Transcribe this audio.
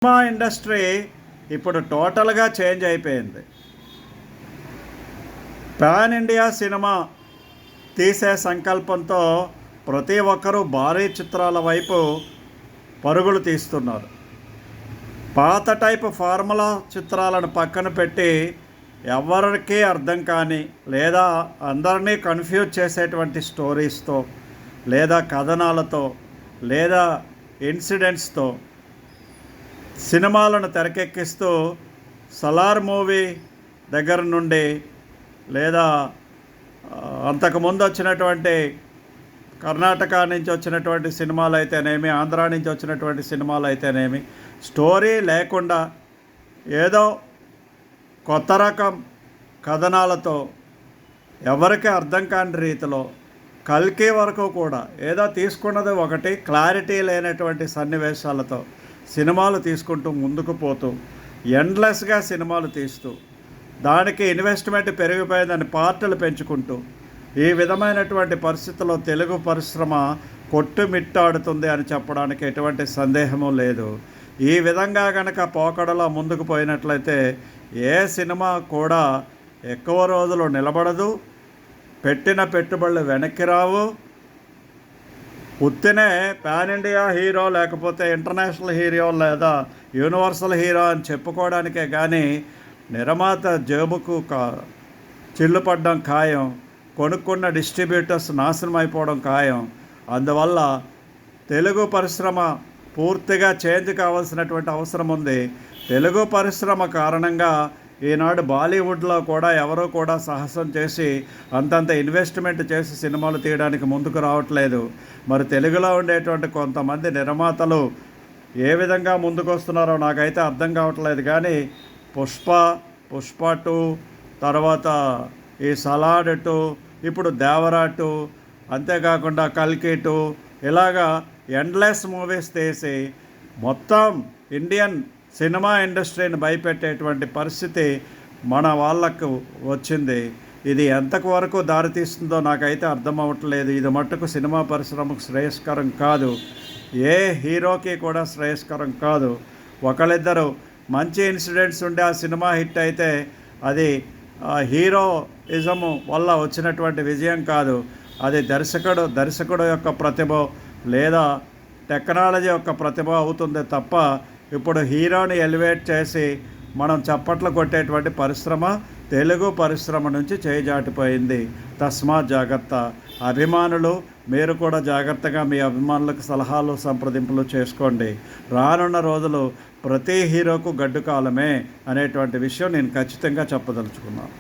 Cinema industry ఇప్పుడు టోటల్గా change అయిపోయింది. పాన్ ఇండియా సినిమా తీసే సంకల్పంతో ప్రతి ఒక్కరూ భారీ చిత్రాల వైపు పరుగులు తీస్తున్నారు. పాత టైపు ఫార్ములా చిత్రాలను పక్కన పెట్టి ఎవరికీ అర్థం కాని లేదా అందరినీ కన్ఫ్యూజ్ చేసేటువంటి స్టోరీస్తో లేదా కథనాలతో లేదా ఇన్సిడెంట్స్తో సినిమాలను తెరకెక్కిస్తూ సలార్ మూవీ దగ్గర నుండి లేదా అంతకుముందు వచ్చినటువంటి కర్ణాటక నుంచి వచ్చినటువంటి సినిమాలు అయితేనేమి, ఆంధ్రా నుంచి వచ్చినటువంటి సినిమాలు అయితేనేమి, స్టోరీ లేకుండా ఏదో కొత్త రకం కథనాలతో ఎవరికి అర్థం కాని రీతిలో కల్కి వరకు కూడా ఏదో తీసుకున్నది ఒకటి క్లారిటీ లేనటువంటి సన్నివేశాలతో సినిమాలు తీసుకుంటూ ముందుకు పోతూ ఎండ్లెస్గా సినిమాలు తీస్తూ దానికి ఇన్వెస్ట్మెంట్ పెరిగిపోయిందని పార్టీలు పెంచుకుంటూ ఈ విధమైనటువంటి పరిస్థితుల్లో తెలుగు పరిశ్రమ కొట్టుమిట్టాడుతుంది అని చెప్పడానికి ఎటువంటి సందేహము లేదు. ఈ విధంగా కనుక పోకడలో ముందుకు పోయినట్లయితే ఏ సినిమా కూడా ఎక్కువ రోజులు నిలబడదు, పెట్టిన పెట్టుబడులు వెనక్కి రావు. ఉత్తినే పాన్ ఇండియా హీరో లేకపోతే ఇంటర్నేషనల్ హీరో లేదా యూనివర్సల్ హీరో అని చెప్పుకోవడానికే కానీ నిర్మాత జేబుకు చిల్లు పడ్డం ఖాయం, కొనుక్కున్న డిస్ట్రిబ్యూటర్స్ నాశనం అయిపోవడం ఖాయం. అందువల్ల తెలుగు పరిశ్రమ పూర్తిగా చేంజ్ కావాల్సినటువంటి అవసరం ఉంది. తెలుగు పరిశ్రమ కారణంగా ఈనాడు బాలీవుడ్లో కూడా ఎవరూ కూడా సాహసం చేసి అంతంత ఇన్వెస్ట్మెంట్ చేసి సినిమాలు తీయడానికి ముందుకు రావట్లేదు. మరి తెలుగులో ఉండేటువంటి కొంతమంది నిర్మాతలు ఏ విధంగా ముందుకు వస్తున్నారో నాకైతే అర్థం కావట్లేదు. కానీ పుష్ప 2 తర్వాత ఈ సలార్ 2, ఇప్పుడు దేవరా 2, అంతేకాకుండా కల్కి 2, ఇలాగా ఎండ్లెస్ మూవీస్ తీసి మొత్తం ఇండియన్ సినిమా ఇండస్ట్రీని భయపెట్టేటువంటి పరిస్థితి మన వాళ్ళకు వచ్చింది. ఇది ఎంతవరకు దారితీస్తుందో నాకైతే అర్థం అవ్వట్లేదు. ఇది మట్టుకు సినిమా పరిశ్రమకు శ్రేయస్కరం కాదు, ఏ హీరోకి కూడా శ్రేయస్కరం కాదు. ఒకళ్ళిద్దరు మంచి ఇన్సిడెంట్స్ ఉండి ఆ సినిమా హిట్ అయితే అది హీరోయిజము వల్ల వచ్చినటువంటి విజయం కాదు. అది దర్శకుడు యొక్క ప్రతిభ లేదా టెక్నాలజీ యొక్క ప్రతిభ అవుతుంది తప్ప ఇప్పుడు హీరోని ఎలివేట్ చేసి మనం చప్పట్లు కొట్టేటువంటి పరిశ్రమ తెలుగు పరిశ్రమ నుంచి చేజాటిపోయింది. తస్మాత్ జాగ్రత్త. అభిమానులు మీరు కూడా జాగ్రత్తగా మీ అభిమానులకు సలహాలు సంప్రదింపులు చేసుకోండి. రానున్న రోజులు ప్రతి హీరోకు గడ్డు కాలమే అనేటువంటి విషయం నేను ఖచ్చితంగా చెప్పదలుచుకున్నాను.